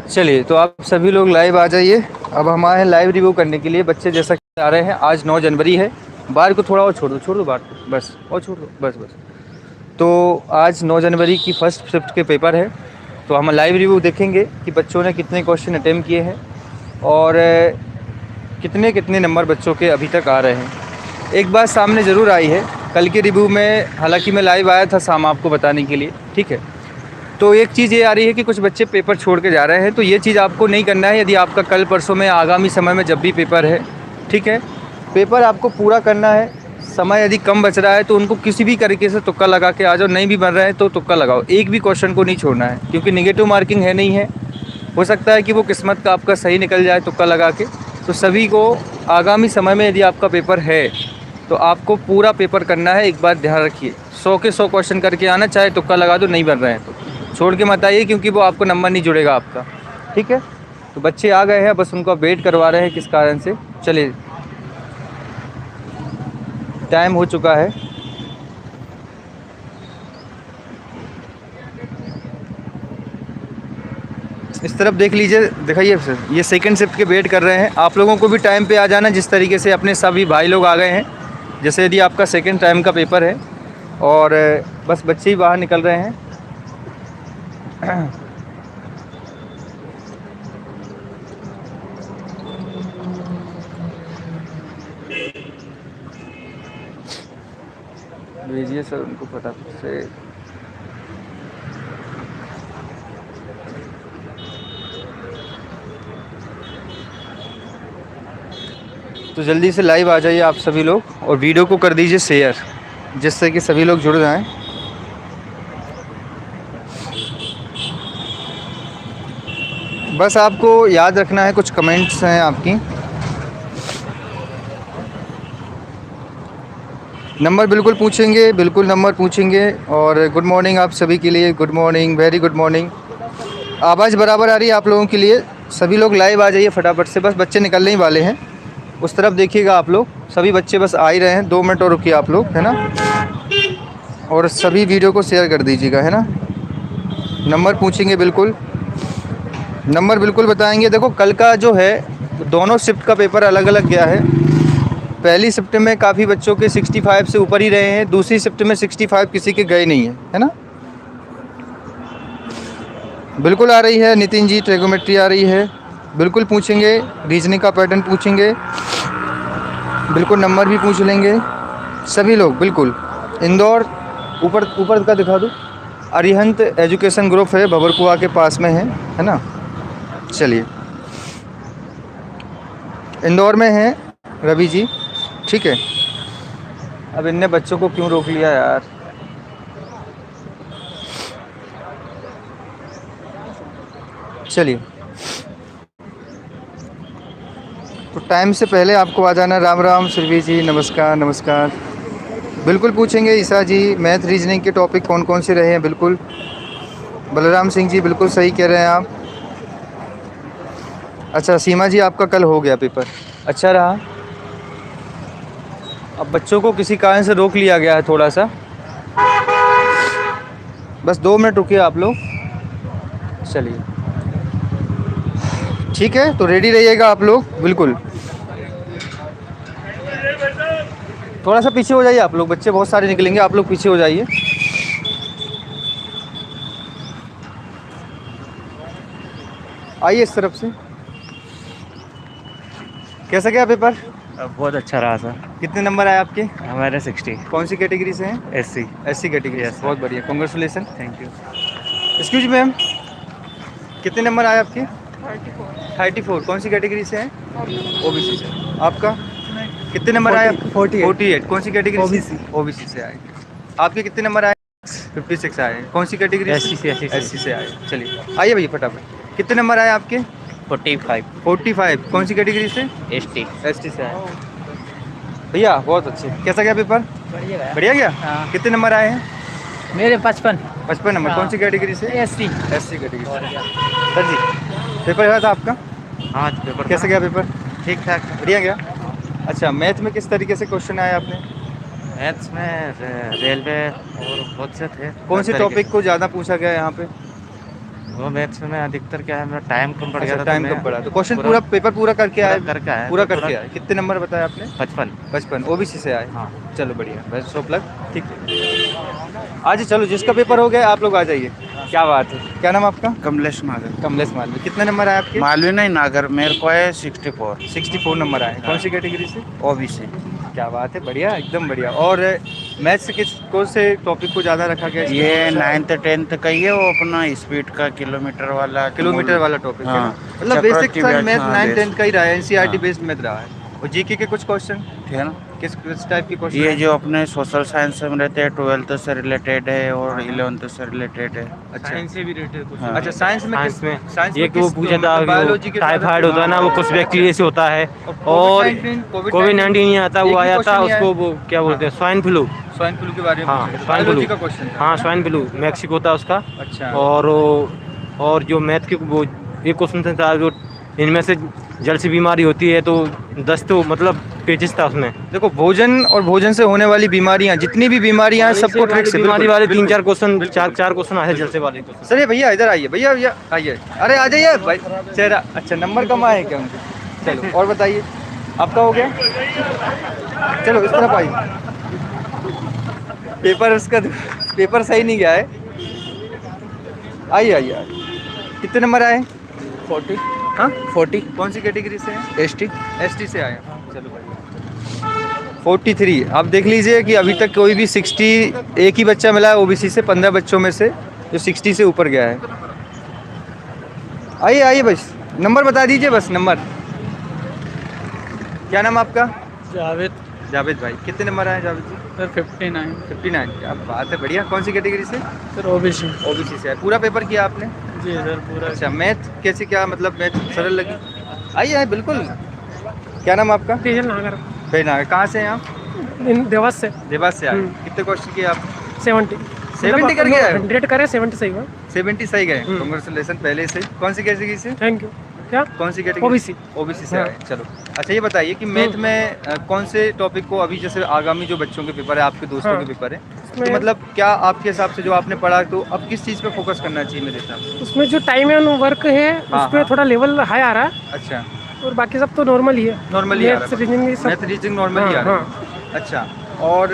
चलिए, तो आप सभी लोग लाइव आ जाइए। अब हम आए हैं लाइव रिव्यू करने के लिए। बच्चे जैसा कि आ रहे हैं, आज 9 जनवरी है। बाहर को थोड़ा और छोड़ दो बाहर को, बस और छोड़ दो, बस बस। तो आज 9 जनवरी की फर्स्ट शिफ्ट के पेपर है, तो हम लाइव रिव्यू देखेंगे कि बच्चों ने कितने क्वेश्चन अटेम्प्ट किए हैं और कितने कितने नंबर बच्चों के अभी तक आ रहे हैं। एक बात सामने ज़रूर आई है कल के रिव्यू में, हालांकि मैं लाइव आया था शाम आपको बताने के लिए, ठीक है। तो एक चीज़ ये आ रही है कि कुछ बच्चे पेपर छोड़ के जा रहे हैं, तो ये चीज़ आपको नहीं करना है। यदि आपका कल परसों में आगामी समय में जब भी पेपर है, ठीक है, पेपर आपको पूरा करना है। समय यदि कम बच रहा है तो उनको किसी भी तरीके से तुक्का लगा के आ जाओ, नहीं भी बन रहा है तो तुक्का लगाओ, एक भी क्वेश्चन को नहीं छोड़ना है, क्योंकि निगेटिव मार्किंग है नहीं है। हो सकता है कि वो किस्मत का आपका सही निकल जाए तुक्का लगा के। तो सभी को आगामी समय में यदि आपका पेपर है तो आपको पूरा पेपर करना है। एक बात ध्यान रखिए, 100 के 100 क्वेश्चन करके आना, चाहे तुक्का लगा दो, नहीं बन रहे हैं तो छोड़ के मत आइए, क्योंकि वो आपको नंबर नहीं जुड़ेगा आपका, ठीक है। तो बच्चे आ गए हैं, बस उनका वेट करवा रहे हैं किस कारण से। चलिए, टाइम हो चुका है। इस तरफ देख लीजिए, दिखाइए सर, ये सेकंड शिफ्ट के वेट कर रहे हैं। आप लोगों को भी टाइम पे आ जाना, जिस तरीके से अपने सभी भाई लोग आ गए हैं। जैसे यदि आपका सेकंड टाइम का पेपर है और बस बच्चे ही बाहर निकल रहे हैं। भेजिए सर उनको फटाफट से। तो जल्दी से लाइव आ जाइए आप सभी लोग, और वीडियो को कर दीजिए शेयर, जिससे कि सभी लोग जुड़ जाएं। बस आपको याद रखना है, कुछ कमेंट्स हैं आपकी। नंबर बिल्कुल पूछेंगे, बिल्कुल नंबर पूछेंगे। और गुड मॉर्निंग आप सभी के लिए, good morning, very good morning. आवाज़ बराबर आ रही है आप लोगों के लिए? सभी लोग लाइव आ जाइए फटाफट से, बस बच्चे निकलने ही वाले हैं। उस तरफ देखिएगा आप लोग, सभी बच्चे बस आ ही रहे हैं। 2 मिनट और रुकिए आप लोग, है ना। और सभी वीडियो को शेयर कर दीजिएगा, है ना। नंबर पूछेंगे बिल्कुल, नंबर बिल्कुल बताएंगे। देखो, कल का जो है दोनों शिफ्ट का पेपर अलग अलग गया है। पहली शिफ्ट में काफ़ी बच्चों के 65 से ऊपर ही रहे हैं, दूसरी शिफ्ट में 65 किसी के गए नहीं है, है ना। बिल्कुल आ रही है नितिन जी, ट्रिगोमेट्री आ रही है, बिल्कुल पूछेंगे। रीजनिंग का पैटर्न पूछेंगे, बिल्कुल नंबर भी पूछ लेंगे सभी लोग, बिल्कुल। इंदौर ऊपर ऊपर का दिखा दूँ, अरिहंत एजुकेशन ग्रुप है, भवरकुआ के पास में है ना। चलिए, इंदौर में है रवि जी, ठीक है। अब इनने बच्चों को क्यों रोक लिया यार। चलिए, तो टाइम से पहले आपको आ जाना। राम राम सुरभि जी, नमस्कार नमस्कार। बिल्कुल पूछेंगे ईसा जी, मैथ रीजनिंग के टॉपिक कौन कौन से रहे हैं, बिल्कुल। बलराम सिंह जी, बिल्कुल सही कह रहे हैं आप। अच्छा, सीमा जी आपका कल हो गया पेपर, अच्छा रहा। अब बच्चों को किसी कारण से रोक लिया गया है थोड़ा सा, बस 2 मिनट रुकिए आप लोग। चलिए, ठीक है, तो रेडी रहिएगा आप लोग, बिल्कुल। थोड़ा सा पीछे हो जाइए आप लोग, बच्चे बहुत सारे निकलेंगे, आप लोग पीछे हो जाइए। आइए इस तरफ से। कैसा गया पेपर? बहुत अच्छा रहा सर। कितने नंबर आए आपके? हमारे 60। कौन सी कैटेगरी से हैं? SC। SC कैटेगरी यस से, सर। बहुत बढ़िया, congratulations. Thank you. Excuse ma'am, कितने नंबर आए आपके? 34। कौन सी कैटेगरी से हैं? OBC से। आपका कितने नंबर आए आपके? 48। कौन सी कैटेगरी से? OBC से आए। आपके कितने नंबर आए? 56 आए। कौन सी कैटेगरी से? SC से आए। चलिए, आइए भैया फटाफट। कितने नंबर आए आपके? 45। कौन सी कैटेगरी से? ST से आए। भैया बहुत अच्छे। कैसा गया पेपर? बढ़िया गया। हाँ। कितने नंबर आए हैं? मेरे 55। 55 नंबर। हाँ। कौन सी कैटेगरी से? SC। SC कैटेगरी से। सर जी, पेपर हुआ था आपका? हाँ, पेपर कैसा गया पेपर? ठीक ठाक। बढ़िया गया। अच्छा, मैथ में किस तरीके से क्वेश्चन आए आपने? मैथ्स में रेलवे और बहुत से थे। कौन से टॉपिक को ज़्यादा पूछा गया यहाँ पे? वो मैथ्स में अधिकतर क्या है, मेरा टाइम कम पड़ गया अच्छा था। टाइम कम पड़ा तो क्वेश्चन पूरा पेपर पूरा करके आए? करके आया। पूरा करके आए। कितने नंबर बताए आपने? 55। 55 ओबीसी से आए। हाँ। चलो बढ़िया, बेस्ट ऑफ लक। ठीक है, आज चलो जिसका पेपर हो गया आप लोग आ जाइए। क्या बात है, क्या नाम आपका? कमलेश नागर। कमलेश मालवी। कितने नंबर आए आपके? मालवी नहीं, नागर। मेरे को है 64। 64 नंबर आए। कौन सी कैटेगरी से? ओबीसी। क्या बात है, बढ़िया, एकदम बढ़िया। और मैथ्स किस कौन से टॉपिक को ज़्यादा रखा गया? ये 9th 10th का ही है, वो अपना स्पीड का किलोमीटर वाला टॉपिक है हाँ। ना? मतलब बेसिक चक्रवर्ती मैथ व्याख्या, 9 10 का ही रहा है, एनसीईआरटी हाँ। बेस्ड मैथ रहा है। और जीके के कुछ क्वेश्चन ठीक है ना। किस टाइप के क्वेश्चन? ये जो अपने सोशल साइंस में रहते हैं 12th से रिलेटेड है और 11th से रिलेटेड है। अच्छा साइंस से भी रिलेटेड कुछ। हाँ। अच्छा, साइंस में साइंस ये कि वो पूछा था बायोलॉजी के टाइफाइड होता है ना, वो कुछ बैक्टीरिया से होता है। और कोविड-19 नहीं आता, वो आया था उसको, वो क्या बोलते हैं, स्वाइन फ्लू। स्वाइन फ्लू के बारे में हाँ, पूछा था। Swine biology flu. का क्वेश्चन था। हाँ, स्वाइन फ्लू मैक्सिको था उसका। अच्छा। और जो मैथ के वो एक क्वेश्चन था, जो इनमें से जल से बीमारी होती है, तो 10 तो मतलब पेजेस था उसमें। देखो, भोजन और भोजन से होने वाली बीमारियां, जितनी भी बीमारियां हैं सबको ट्रिक से बीमारी वाले 3-4 क्वेश्चन, बिल्कुल। 4 क्वेश्चन आए जल से वाले क्वेश्चन। सर ये भैया इधर आइए, भैया भैया आइए। अरे आ जाइए भाई, चेहरा अच्छा, नंबर कम आए क्या उनके? चलो और बताइए, आपका हो गया? चलो इस तरफ आइए। पेपर सही नहीं गया है। आइए आइए आइए। कितने नंबर आए? 40। हाँ 40 कौन सी कैटेगरी से हैं? ST। एसटी से आए। चलो बढ़िया। 43। आप देख लीजिए कि अभी तक कोई भी 60 एक ही बच्चा मिला है ओबीसी से, 15 बच्चों में से जो 60 से ऊपर गया है। आइए आइए, बस नंबर बता दीजिए, बस नंबर। क्या नाम आपका? जावेद। जावेद भाई। कितने नंबर आए जावेद जी? सर 59। 59। क्या बात है, बढ़िया। कौन सी कैटेगरी से? Sir OBC. ओबीसी से है। पूरा पेपर किया आपने? जी सर पूरा। अच्छा, मैथ कैसे, क्या मतलब मैथ सरल लगी? आइए आइए बिल्कुल। क्या नाम आपका? तेजल नागर। फिर ना, कहाँ से हैं आप? देवास से। देवास से आए। कितने क्वेश्चन किए आप? 70। 70 करके आए हो? 100 करे 70 सही हुआ। 70 सही गए। कांग्रेचुलेसन पहले से। कौन सी कैटेगरी से? Thank you. क्या? कौन सी कैटेगरी? ओबीसी। ओबीसी से हाँ। आए। चलो अच्छा, ये बताइए कि मैथ में कौन से टॉपिक को अभी, जैसे आगामी जो बच्चों के पेपर है, आपके दोस्तों हाँ। के पेपर है, तो उसमें- मतलब क्या आपके हिसाब से जो आपने पढ़ा, तो अब किस चीज़ पे फोकस करना चाहिए मेरे हिसाब से? उसमें जो टाइम एंड वर्क है हाँ, उसमें हाँ। थोड़ा लेवल हाई आ रहा है, अच्छा, और बाकी सब तो नॉर्मल ही है। नॉर्मली आ रहा Maths, है। reasoning ये सब। मैथ रीजनिंग नॉर्मली आ हाँ, रहा है। अच्छा, और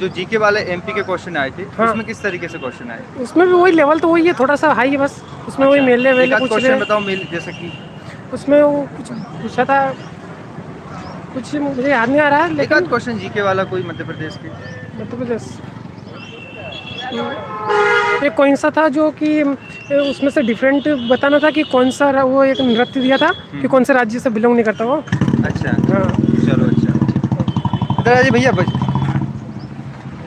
जो जीके वाले एमपी के क्वेश्चन आए थे, हाँ। उसमें किस तरीके से क्वेश्चन आए? उसमें भी वही लेवल तो वही है, थोड़ा सा हाई है बस। उसमें वही मेले एक वेले आध पूछ रहे क्वेश्चन हैं। बताओ मेल, जैसे कि उसमें वो कुछ पूछा था, कुछ मुझे याद नहीं आ रहा है, एक आध लेकिन क्वेश्चन जीके वाला कोई मध्य प्रदेश के। मध्य प्रदेश एक कौन सा था जो कि उसमें से डिफरेंट बताना था कि कौन सा, वो एक नृत्य दिया था कि कौन से राज्य से बिलोंग नहीं करता वो। अच्छा, हाँ। चलो अच्छा। इधर आइए भैया, बस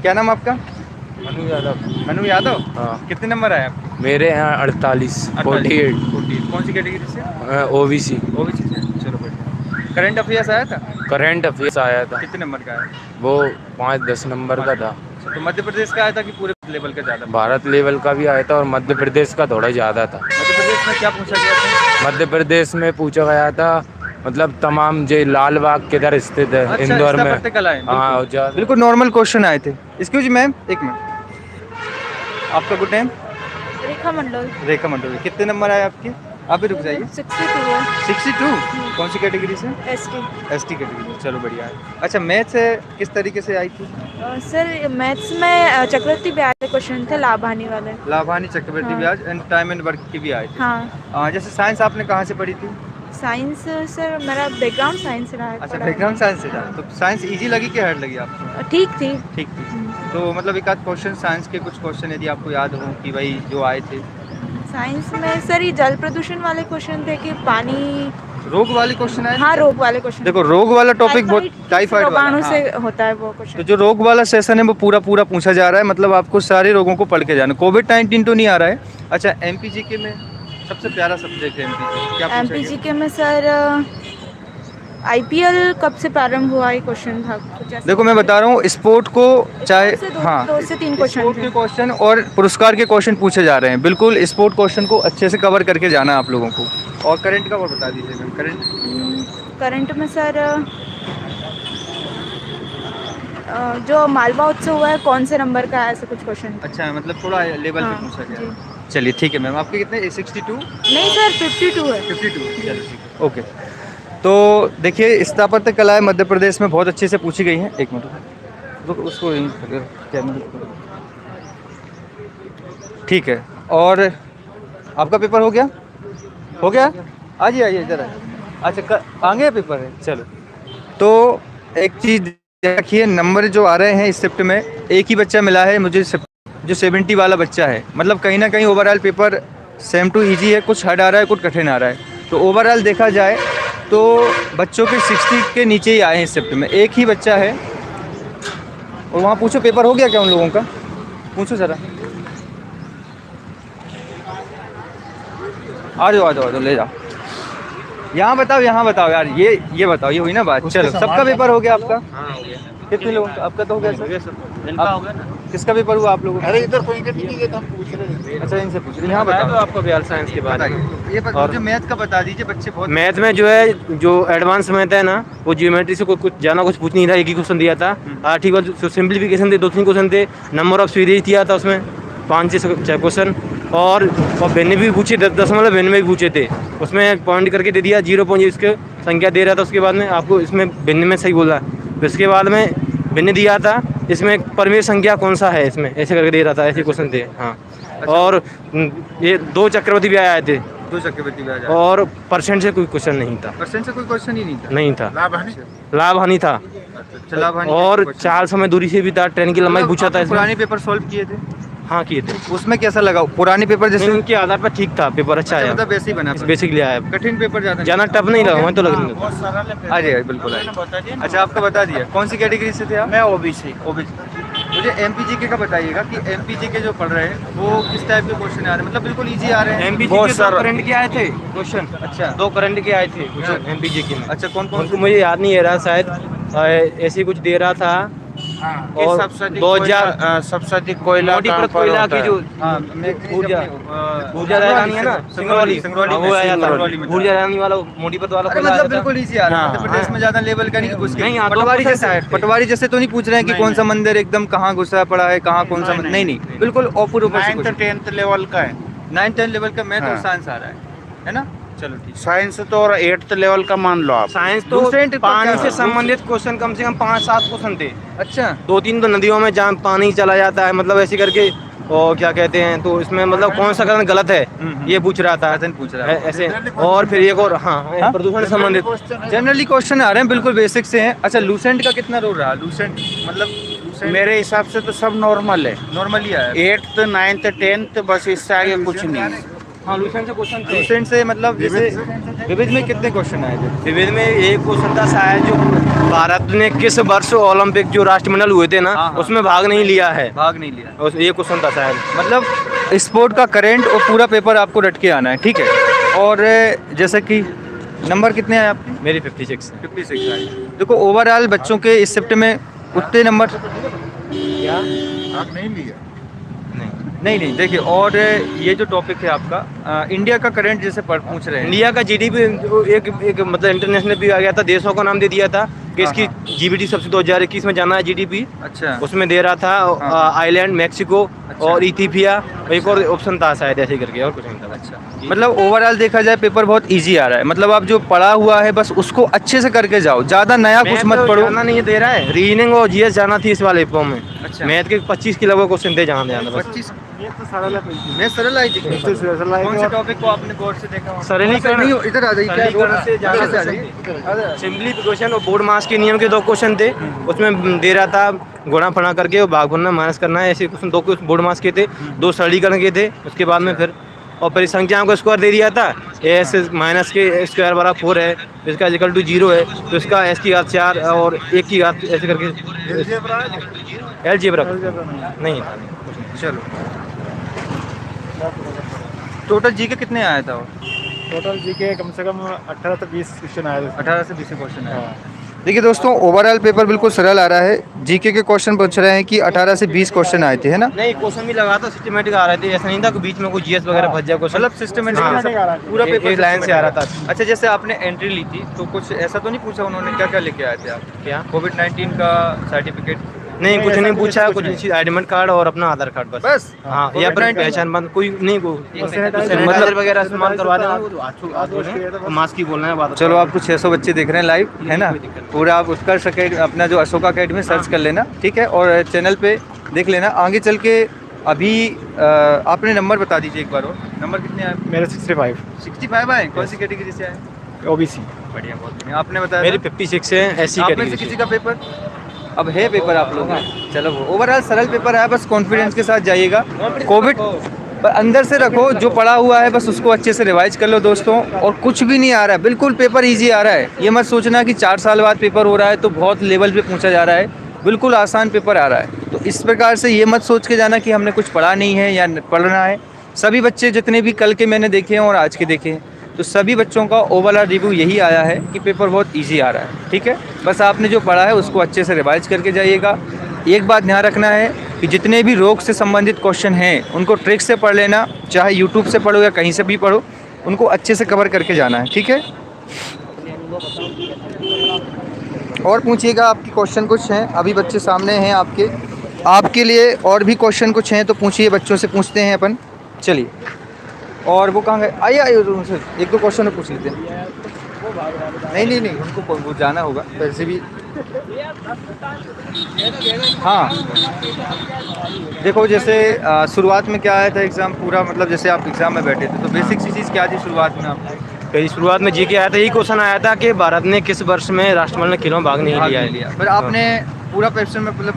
क्या नाम आपका? मनु यादव। मनु यादव। हाँ। कितने नंबर आए आपके? मेरे यहाँ 48 48 48। कौन सी कैटेगरी से? ओबीसी। ओबीसी से। चलो बढ़िया। करंट अफेयर्स आया था? करंट अफेयर्स आया था, कितने नंबर का आया? वो 5-10 नंबर का था। तो मध्य प्रदेश का आया था कि पूरे लेवल का ज़्यादा? भारत लेवल का भी आया था और मध्य प्रदेश का थोड़ा ज़्यादा था। मध्य प्रदेश में क्या पूछा गया था? मध्य प्रदेश में पूछा गया था, मतलब तमाम जो लाल बाग किधर स्थित है, अच्छा, इंदौर में। स्थापत्य कला है। हाँ, बिल्कुल। और ज़्यादा- बिल्कुल नॉर्मल क्वेश्चन आए थे। एक्सक्यूज मैम, एक मिनट। आपका गुड नेम? रेखा मंडल। रेखा मंडल। कितने नंबर आए आपके? आप भी रुक जाइए। 62 है। 62। कौन सी कैटेगरी से? एसटी। ST category. चलो बढ़िया है। अच्छा, मैथ्स किस तरीके से आई थी? सर मैथ्स में चक्रवर्ती ब्याज के क्वेश्चन थे, लाभ हानि वाले। लाभानी, चक्रवर्ती हाँ। ब्याज एंड टाइम एंड वर्क की भी आई थी। हाँ। जैसे साइंस आपने कहाँ से पढ़ी थी? साइंस सर मेरा बैकग्राउंड साइंस रहा है। अच्छा, पढ़ा। बैकग्राउंड साइंस से था, तो साइंस इजी लगी कि हार्ड लगी आपको? ठीक थी। ठीक थी। तो मतलब एक आध क्वेश्चन साइंस के, कुछ क्वेश्चन यदि आपको याद हो कि भाई जो आए थे। साइंस में सर ये जल प्रदूषण वाले क्वेश्चन थे कि पानी। रोग वाले क्वेश्चन आए? हाँ, रोग वाले क्वेश्चन। देखो, रोग वाला टॉपिक बहुत, टाइफाइड वाला, रोगाणु हाँ। से होता है वो तो क्वेश्चन। जो रोग वाला सेशन है वो पूरा पूछा जा रहा है, मतलब आपको सारे रोगों को पढ़ के जाना। कोविड-19 तो नहीं आ रहा है। अच्छा, एमपीजीके में सबसे प्यारा सब्जेक्ट है एमपीजी, क्या पूछा गया? एमपीजीके में सर आईपीएल कब से प्रारंभ हुआ, ये क्वेश्चन था कुछ ऐसा। देखो मैं बता रहा हूँ, स्पोर्ट को चाहे, से दो- हाँ, दो से तीन क्वेश्चन स्पोर्ट थे। के क्वेश्चन और पुरस्कार के क्वेश्चन पूछे जा रहे हैं। बिल्कुल स्पोर्ट क्वेश्चन को अच्छे से कवर करके जाना है आप लोगों को। और करंट का वो बता दीजिए मैम। करंट में सर जो मालवा उत्सव हुआ है कौन से नंबर का है, ऐसा कुछ क्वेश्चन। अच्छा, मतलब थोड़ा लेवल हाँ, पे पूछा गया। जी। चलिए ठीक है मैम, आपके कितने 62? नहीं सर 52 है। 52, चलिए ठीक है, ओके। तो देखिए स्थापत्य कलाएं मध्य प्रदेश में बहुत अच्छे से पूछी गई हैं। एक मिनट रुक, उसको कैमरा, ठीक है। और आपका पेपर हो गया? हो गया, आइए आइए इधर आइए। अच्छा आगे पेपर है, चलो। तो एक चीज़ रखिए, नंबर जो आ रहे हैं इस शिफ्ट में, एक ही बच्चा मिला है मुझे जो 70 वाला बच्चा है। मतलब कहीं ना कहीं overall paper same too easy है, कुछ हार्ड आ रहा है, कुछ कठिन आ रहा है। तो ओवरऑल देखा जाए तो बच्चों के 60 के नीचे ही आए हैं इस शिफ्ट में, एक ही बच्चा है। और वहाँ पूछो पेपर हो गया क्या उन लोगों का, पूछो ज़रा। आ जाओ ले जाओ। यहाँ बताओ यार, ये बताओ, ये हुई ना बात। चलो सबका पेपर हो गया आपका? हाँ हो गया। कितने लोगों का? आपका तो हो गया सर। इनका हो गया ना। किसका पेपर हुआ आप लोगों का? अरे इधर कोई के नहीं, हम पूछ रहे हैं। अच्छा इनसे पूछ रहे हैं। हाँ बताया तो बताओ, आपको बिहार साइंस के बारे में। ये मुझे मैथ का बता दीजिए, बच्चे बहुत मैथ में जो है, जो एडवांस मैथ है ना, वो जियोमेट्री से कुछ ज़्यादा कुछ पूछ नहीं रहा। एक ही क्वेश्चन दिया था, आर्टिकल सिंप्लीफिकेशन थे, 2-3 क्वेश्चन थे। नंबर ऑफ सीरीज दिया था उसमें 5-6 क्वेश्चन। और भिन्न भी पूछे, 10 भिन्न में भी पूछे थे। उसमें पॉइंट करके दे दिया, 0 पॉइंट इसके संख्या दे रहा था। उसके बाद में आपको इसमें भिन्न में सही बोला, फिर उसके बाद में भिन्न दिया था, इसमें परमेय संख्या कौन सा है, इसमें ऐसे करके दे रहा था। ऐसे क्वेश्चन थे, हाँ। और ये 2 चक्रवर्ती भी आए थे, 2 चक्रवर्ती ब्याज आए। और परसेंट से कोई क्वेश्चन नहीं था। परसेंट से कोई क्वेश्चन ही नहीं था? नहीं था, लाभ हानि था। अच्छा, लाभ हानि और का question। 4 समय दूरी से भी था, ट्रेन की लंबाई पूछा था आपने इसमें। पुराने पेपर सॉल्व किए थे? हाँ किए थे। उसमें कैसा लगा पुराने पेपर जैसे? नहीं, उनके आधार पर ठीक था, पेपर अच्छा आया। मतलब वैसे ही बना? बेसिकली आया, कठिन पेपर ज़्यादा टफ नहीं लगा, मैं तो लग नहीं था। आ जाएगा बिल्कुल आएगा। अच्छा आपका बता दिया, कौन सी कैटेगरी से थे आप? मैं ओबीसी। मुझे एमपीजीके का बताइएगा कि एमपीजीके जो पढ़ रहे हैं वो किस टाइप के क्वेश्चन आ रहे हैं? मतलब बिल्कुल इजी आ रहे हैं? एमपीजी के 2 करंट के आए थे क्वेश्चन। अच्छा 2 करंट के आए थे क्वेश्चन एमपीजी में। अच्छा कौन कौन उनको मुझे याद नहीं है रहा, शायद ऐसे कुछ दे रहा था। और सबसे अधिक 2000 सबसे अधिक कोयला मोटी कहाँ परत पर कोयला होता की है? जो ऊर्जा ऊर्जा रानी है ना, सिंगरौली, सिंगरौली वो आया था। सिंगरौली में। ऊर्जा रानी वाला मोटी परत वाला अरे कोयला आया मतलब था। बिल्कुल इजी आ रहा है, हाँ, मध्य प्रदेश में ज्यादा लेवल का नहीं घुस नहीं, गया। हाँ, पटवारी दो जैसे, आए थे। पटवारी जैसे तो नहीं पूछ रहे हैं कि कौन सा मंदिर एकदम कहाँ घुसा पड़ा है, कहाँ कौन सा नहीं, नहीं नहीं, बिल्कुल ऊपर ऊपर से 9th 10th लेवल का है। 9th-10th लेवल का मैथ और हाँ। साइंस आ रहा है ना? चलो ठीक। साइंस तो और 8th लेवल का मान लो आप। साइंस तो दूसरे का पानी क्या? से संबंधित क्वेश्चन कम से कम 5-7 क्वेश्चन थे। अच्छा 2-3 तो नदियों में जहाँ पानी चला जाता है, मतलब ऐसे करके, और क्या कहते हैं, तो इसमें मतलब कौन सा कथन गलत है ये पूछ रहा था। कथन पूछ रहा है ऐसे। और फिर एक और, हाँ, प्रदूषण से संबंधित जनरली क्वेश्चन आ रहे हैं, बिल्कुल बेसिक से हैं। अच्छा लूसेंट का कितना रोल रहा? लूसेंट मतलब मेरे हिसाब से तो सब नॉर्मल है। नॉर्मली आया है। 8th 9th 10th बस, इससे आगे कुछ नहीं है। हाँ, लूसेंट से क्वेश्चन थे। लूसेंट से मतलब जैसे विविध में कितने क्वेश्चन आए थे? विविध में एक क्वेश्चन था शायद, जो भारत ने किस वर्ष ओलंपिक जो राष्ट्रमंडल हुए थे ना, हाँ, हाँ। उसमें भाग नहीं लिया है। भाग नहीं लिया, उस ये क्वेश्चन था शायद। मतलब स्पोर्ट का करंट और पूरा पेपर आपको रट के आना है, ठीक है। और जैसे कि नंबर कितने आए आपके? मेरी 56 है। 56 आए। देखो ओवरऑल बच्चों के इस शिफ्ट में उतने नंबर क्या? आप नहीं लिया? नहीं देखिए। और ये जो टॉपिक है आपका इंडिया का करंट जैसे पूछ रहे हैं, इंडिया का जीडीपी एक मतलब इंटरनेशनल भी आ गया था, देशों का नाम दे दिया था कि इसकी जीडीपी सबसे 2021 में जाना है जीडीपी। अच्छा उसमें दे रहा था आइलैंड, मैक्सिको और इथियोपिया, एक और ऑप्शन था शायद ऐसे करके, और कुछ नहीं था। अच्छा मतलब ओवरऑल देखा जाए पेपर बहुत इजी आ रहा है। मतलब आप जो पढ़ा हुआ है बस उसको अच्छे से करके जाओ, ज़्यादा नया कुछ मत पढ़ो। जाना नहीं दे रहा है, रीजनिंग और जीएस जाना थी इस वाले फॉर्म में। अच्छा। मैथ के 25 के लगभग क्वेश्चन थे जहाँ जाना। 25 मैं सरल आई थी। कौन से टॉपिक को आपने बोर्ड से देखा? सरलीकरण। नहीं, इधर आ जाइए। क्या सरलीकरण से इधर आ जाना जाइए। सिंप्लीफिकेशन और बोर्ड मास के नियम के 2 क्वेश्चन थे। उसमें दे रहा था गुणा फना करके और भाग गुणा माइनस करना है, ऐसे क्वेश्चन 2 बोर्ड मास के थे, 2 सरलीकरण के थे। उसके बाद में फिर और परिसंख्याओं का स्क्वायर दे दिया था। एस माइनस के स्क्वायर बराबर 4 है, इसका इक्वल टू 0 है, तो इसका एस की घात 4 और 1 की घात ऐसे करके। अलजेब्रा नहीं था। चलो टोटल जी के कितने आया था? टोटल जी के कम से कम 18 से 20 क्वेश्चन आए थे। 18 से 20 क्वेश्चन आया। देखिए दोस्तों ओवरऑल पेपर बिल्कुल सरल आ रहा है। जीके के क्वेश्चन पूछ रहे हैं कि 18 से 20 क्वेश्चन आए थे, है ना? नहीं, क्वेश्चन भी लगा था, सिस्टमेटिक आ रहे थे, ऐसा नहीं था कि बीच में कोई जीएस वगैरह फंस जाए क्वेश्चन। मतलब सिस्टमेटिक हाँ। पूरा पेपर एक लाइन से आ रहा था। अच्छा जैसे आपने एंट्री ली थी तो कुछ ऐसा तो नहीं पूछा उन्होंने क्या क्या लेके आए थे आप? क्या? कोविड-19 का सर्टिफिकेट नहीं कुछ नहीं पूछा, कुछ नहीं, एडमिट कार्ड और अपना आधार कार्ड बस। बस हाँ, या फिर COVID-19 पहचान बंद कोई नहीं, को मतलब वगैरह इस्तेमाल करवा देना, मास्क ही बोलना है बात। चलो आपको 600 बच्चे देख रहे हैं लाइव, है ना? पूरा आप उत्कर्ष अपना जो अशोका अकेडमी सर्च कर लेना, ठीक है, और चैनल पे देख लेना। आगे चल के अभी आपने नंबर बता दीजिए एक बार और, नंबर कितने आए? मेरे 65 65 आए। कौन सी कैटेगरी से आए? ओबीसी। बढ़िया, बहुत बढ़िया। आपने बताया मेरी था? 56 है, ऐसी आप में से कैटेगरी किसी का पेपर अब है? पेपर आप लोग चलो, ओवरऑल सरल पेपर है, बस कॉन्फिडेंस के साथ जाइएगा। कोविड पर अंदर से रखो, जो पढ़ा हुआ है बस उसको अच्छे से रिवाइज कर लो दोस्तों, और कुछ भी नहीं आ रहा है, बिल्कुल पेपर इजी आ रहा है। ये मत सोचना कि 4 साल बाद पेपर हो रहा है तो बहुत लेवल पे पूछा जा रहा है, बिल्कुल आसान पेपर आ रहा है। तो इस प्रकार से ये मत सोच के जाना कि हमने कुछ पढ़ा नहीं है या पढ़ना है। सभी बच्चे जितने भी कल के मैंने देखे हैं और आज के देखे हैं, तो सभी बच्चों का ओवरऑल रिव्यू यही आया है कि पेपर बहुत इजी आ रहा है, ठीक है। बस आपने जो पढ़ा है उसको अच्छे से रिवाइज करके जाइएगा। एक बात ध्यान रखना है कि जितने भी रोग से संबंधित क्वेश्चन हैं उनको ट्रिक से पढ़ लेना, चाहे यूट्यूब से पढ़ो या कहीं से भी पढ़ो, उनको अच्छे से कवर करके जाना है, ठीक है। और पूछिएगा, आपकी क्वेश्चन कुछ हैं? अभी बच्चे सामने हैं आपके लिए और भी क्वेश्चन कुछ हैं तो पूछिए, बच्चों से पूछते हैं अपन। चलिए, और वो कहाँ गए? आइए उनसे एक दो क्वेश्चन पूछ लेते हैं। नहीं उनको वो जाना होगा वैसे भी। हाँ, देखो जैसे शुरुआत में क्या आया था एग्ज़ाम पूरा, मतलब जैसे आप एग्ज़ाम में बैठे थे तो बेसिक सी चीज़ क्या थी शुरुआत में आपको? कहीं शुरुआत में जीके आया था, यही क्वेश्चन आया था कि भारत ने किस वर्ष में राष्ट्रमंडल में खेलों में भाग नहीं लिया है। पर आपने पूरा क्वेश्चन में मतलब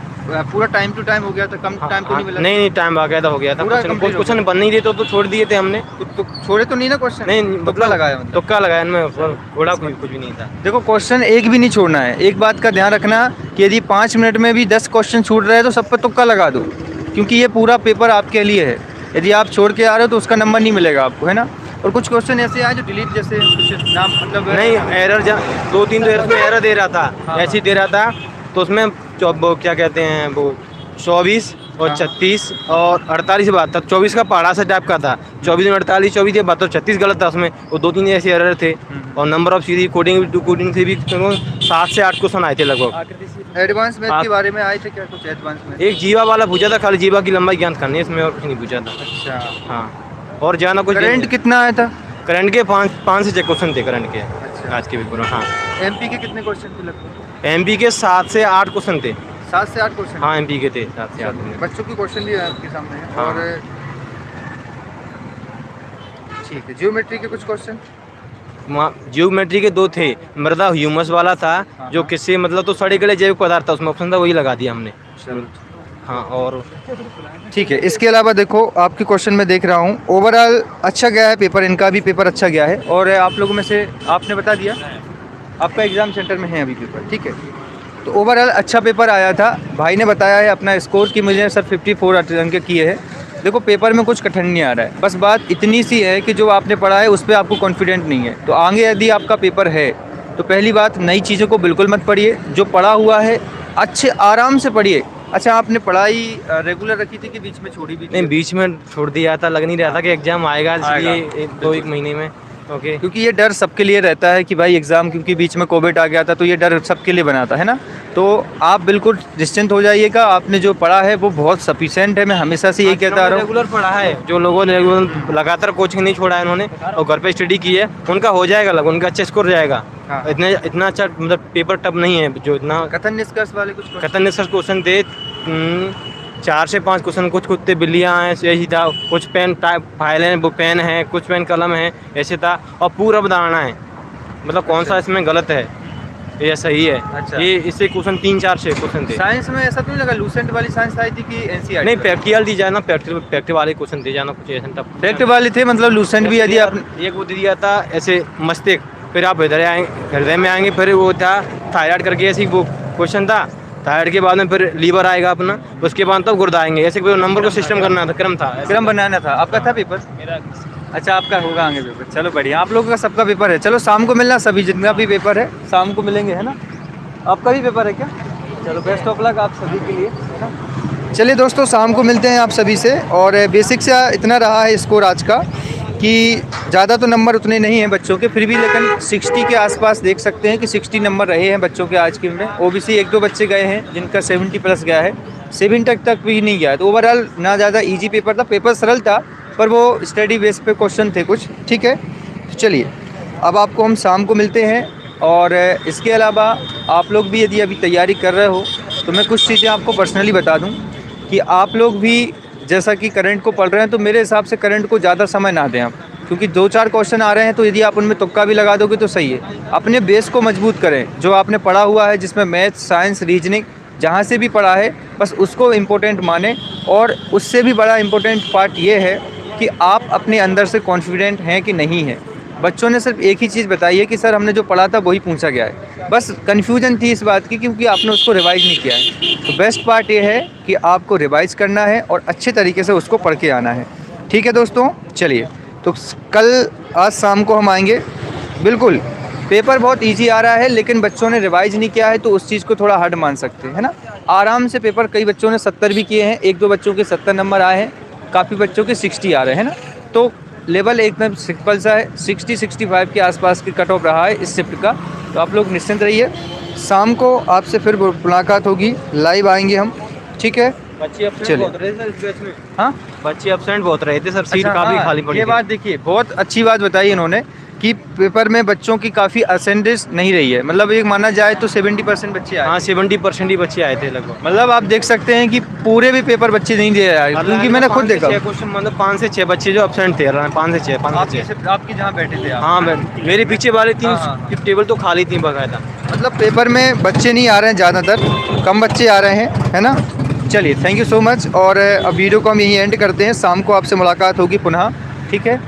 पूरा टाइम टू टाइम हो गया था, कम टाइम तो नहीं मिला? नहीं टाइम आ गया था, हो गया था। पूरा कुछ क्वेश्चन बन नहीं रहे तो छोड़ दिए थे हमने। तो छोड़े तो नहीं ना क्वेश्चन? नहीं, तुक्का लगाया मतलब? तुक्का लगाया इनमें, थोड़ा कुछ भी नहीं था। देखो क्वेश्चन एक भी नहीं छोड़ना है। एक बात का ध्यान रखना कि यदि 5 मिनट में भी 10 क्वेश्चन छूट रहे हैं तो सब पर तुक्का लगा दो, क्योंकि ये पूरा पेपर आपके लिए है। यदि आप छोड़ के आ रहे हो तो उसका नंबर नहीं मिलेगा आपको, है ना। और कुछ क्वेश्चन ऐसे आए जो डिलीट जैसे कुछ नाम मतलब नहीं, एरर 2-3 तो एरर दे रहा था, ऐसे ही दे रहा था। तो उसमें क्या कहते हैं वो 24 और 36 और 48 बात था। 24 का पहाड़ा सा टाइप का था, 24 में 48, 24 ये बात तो 36 गलत था उसमें। वो 2-3 ऐसे एरर थे। और नंबर ऑफ सीरीज कोडिंग से भी 7 से 8 क्वेश्चन आए थे लगभग। एडवांस मैथ के बारे में आए थे क्या कुछ? एडवांस मैथ एक जीवा वाला पूछा था, खाली जीवा की लंबाई ज्ञात करनी है, इसमें और कुछ नहीं पूछा था। अच्छा, हाँ, और जाना कुछ करंट कितना आया था? करंट के 5 से 6 क्वेश्चन थे करंट के। अच्छा, आज के पेपर में। हाँ, एमपी के कितने क्वेश्चन थे लगभग? एमपी के 7 से 8 क्वेश्चन थे। 7 से 8 क्वेश्चन? हाँ, एमपी के थे 7 से 8। बच्चों के क्वेश्चन भी आपके सामने है। हाँ। और ठीक है, जियोमेट्री के कुछ क्वेश्चन? जियोमेट्री के 2 थे। मृदा ह्यूमस वाला था, जो किससे मतलब तो सड़े गले जैविक पदार्थ था, उसमें ऑप्शन था, वही लगा दिया हमने। हाँ, और ठीक है। इसके अलावा देखो आपके क्वेश्चन में देख रहा हूँ ओवरऑल अच्छा गया है पेपर, इनका भी पेपर अच्छा गया है। और आप लोगों में से आपने बता दिया आपका एग्ज़ाम सेंटर में है अभी पेपर, ठीक है। तो ओवरऑल अच्छा पेपर आया था। भाई ने बताया है अपना स्कोर कि मुझे सर 54 अंक किए हैं। देखो पेपर में कुछ कठिन नहीं आ रहा है, बस बात इतनी सी है कि जो आपने पढ़ा है उस पर आपको कॉन्फिडेंट नहीं है। तो आगे यदि आपका पेपर है तो पहली बात, नई चीज़ों को बिल्कुल मत पढ़िए, जो पढ़ा हुआ है अच्छे आराम से पढ़िए। अच्छा, आपने पढ़ाई रेगुलर रखी थी कि बीच में छोड़ी भी थी? नहीं, बीच में छोड़ दिया था, लग नहीं रहा था कि एग्जाम आएगा, इसलिए 2-1 महीने में। ओके, क्योंकि ये डर सबके लिए रहता है कि भाई एग्ज़ाम, क्योंकि बीच में कोविड आ गया था तो ये डर सबके लिए बना था, है ना। तो आप बिल्कुल निश्चिंत हो जाइएगा, आपने जो पढ़ा है वो बहुत सफिशेंट है। मैं हमेशा से यही कहता रहा हूँ, रेगुलर पढ़ा है। जो लोगों ने रेगुलर लगातार कोचिंग नहीं छोड़ा है उन्होंने और घर पे स्टडी की है, उनका हो जाएगा, उनका अच्छा स्कोर जाएगा। हाँ। इतना अच्छा मतलब पेपर टफ नहीं है जो इतना। कथन निष्कर्ष वाले कुछ कथन निष्कर्ष क्वेश्चन थे 4 से 5 क्वेश्चन। कुछ कुत्ते बिल्लियाँ हैं, यही था। कुछ पेन टाइप फाइलें, वो पेन है, कुछ पेन कलम है, ऐसे था। और पूरा बताना है मतलब कौन सा इसमें गलत है या सही है। अच्छा। ये इससे क्वेश्चन 3-4 क्वेश्चन थे। साइंस में ऐसा तो नहीं लगा लूसेंट वाली साइंस आई थी कि एनसीईआरटी? नहीं, प्रैक्टिकल दी जाना, प्रैक्टिकल वाले क्वेश्चन दे जाना, कुछ ऐसा टफ फैक्ट वाले थे, मतलब लूसेंट भी यदि आप एक वो दे दिया था ऐसे मस्तिष्क, फिर आप हृदय में आएंगे, फिर वो था थायराइड करके, ऐसे वो क्वेश्चन था। थायराइड के बाद में फिर लीवर आएगा अपना, उसके बाद तब गुर्दा आएंगे, ऐसे नंबर को सिस्टम करना था, क्रम बनाना था। आपका था पेपर? मेरा अच्छा, आपका होगा आगे पेपर। चलो बढ़िया, आप लोगों का सबका पेपर है। चलो शाम को मिलना, सभी जितना भी पेपर है शाम को मिलेंगे, है ना। आपका भी पेपर है क्या? चलो बेस्ट ऑफ लक आप सभी के लिए, है ना। चलिए दोस्तों, शाम को मिलते हैं आप सभी से। और बेसिक से इतना रहा है स्कोर आज का। कि ज़्यादा तो नंबर उतने नहीं हैं बच्चों के, फिर भी लेकिन 60 के आसपास देख सकते हैं कि 60 नंबर रहे हैं बच्चों के आज के में। ओबीसी 1-2 बच्चे गए हैं जिनका 70 प्लस गया है, 7 तक भी नहीं गया है। तो ओवरऑल ना ज़्यादा इजी पेपर था, पेपर सरल था, पर वो स्टडी बेस पे क्वेश्चन थे कुछ, ठीक है। चलिए अब आपको हम शाम को मिलते हैं। और इसके अलावा आप लोग भी यदि अभी तैयारी कर रहे हो तो मैं कुछ चीज़ें आपको पर्सनली बता दूं कि आप लोग भी जैसा कि करंट को पढ़ रहे हैं तो मेरे हिसाब से करंट को ज़्यादा समय ना दें आप, क्योंकि 2-4 क्वेश्चन आ रहे हैं तो यदि आप उनमें तुक्का भी लगा दोगे तो सही है। अपने बेस को मजबूत करें, जो आपने पढ़ा हुआ है जिसमें मैथ्स, साइंस, रीजनिंग जहाँ से भी पढ़ा है बस उसको इम्पोर्टेंट माने। और उससे भी बड़ा इम्पोर्टेंट पार्ट ये है कि आप अपने अंदर से कॉन्फिडेंट हैं कि नहीं हैं। बच्चों ने सिर्फ एक ही चीज़ बताई है कि सर हमने जो पढ़ा था वही पूछा गया है, बस कन्फ्यूजन थी इस बात की क्योंकि आपने उसको रिवाइज़ नहीं किया है। तो बेस्ट पार्ट ये है कि आपको रिवाइज़ करना है और अच्छे तरीके से उसको पढ़ के आना है, ठीक है दोस्तों। चलिए तो कल आज शाम को हम आएंगे। बिल्कुल पेपर बहुत ईजी आ रहा है, लेकिन बच्चों ने रिवाइज़ नहीं किया है तो उस चीज़ को थोड़ा हार्ड मान सकते हैं, है ना। आराम से पेपर कई बच्चों ने 70 भी किए हैं, 1-2 बच्चों के 70 नंबर आए हैं, काफ़ी बच्चों के 60 आ रहे हैं ना। तो लेवल एकदम सिंपल सा है, 60-65 के आसपास की कट ऑफ रहा है इस शिफ्ट का। तो आप लोग निश्चिंत रहिए, शाम को आपसे फिर मुलाकात होगी, लाइव आएंगे हम, ठीक है। बच्चे absent चलिए। बहुत रहे सर इस बैच में। हाँ बच्चे absent बहुत रहे थे सर, सीट अच्छा, काफ़ी हाँ, खाली पड़ी ये थी। बात देखिए बहुत अच्छी बात बताई इन्होंने कि पेपर में बच्चों की काफ़ी अटेंडेंस नहीं रही है, मतलब एक माना जाए तो 70% बच्चे आए। हाँ 70% ही बच्चे आए थे लगभग। मतलब आप देख सकते हैं कि पूरे भी पेपर बच्चे नहीं दे रहे हैं, क्योंकि मैंने खुद देखा। 6 क्वेश्चन मतलब 5 से 6 बच्चे जो absent थे, 5 से 6, 5 से 6। आपकी जहाँ बैठे थे आप, हाँ मेरे पीछे वाले हाँ, हाँ। 3 टेबल तो खाली थी बकायदा। मतलब पेपर में बच्चे नहीं आ रहे हैं ज़्यादातर, कम बच्चे आ रहे हैं, है ना। चलिए थैंक यू सो मच। और अब वीडियो को हम यहीं एंड करते हैं, शाम को आपसे मुलाकात होगी पुनः, ठीक है।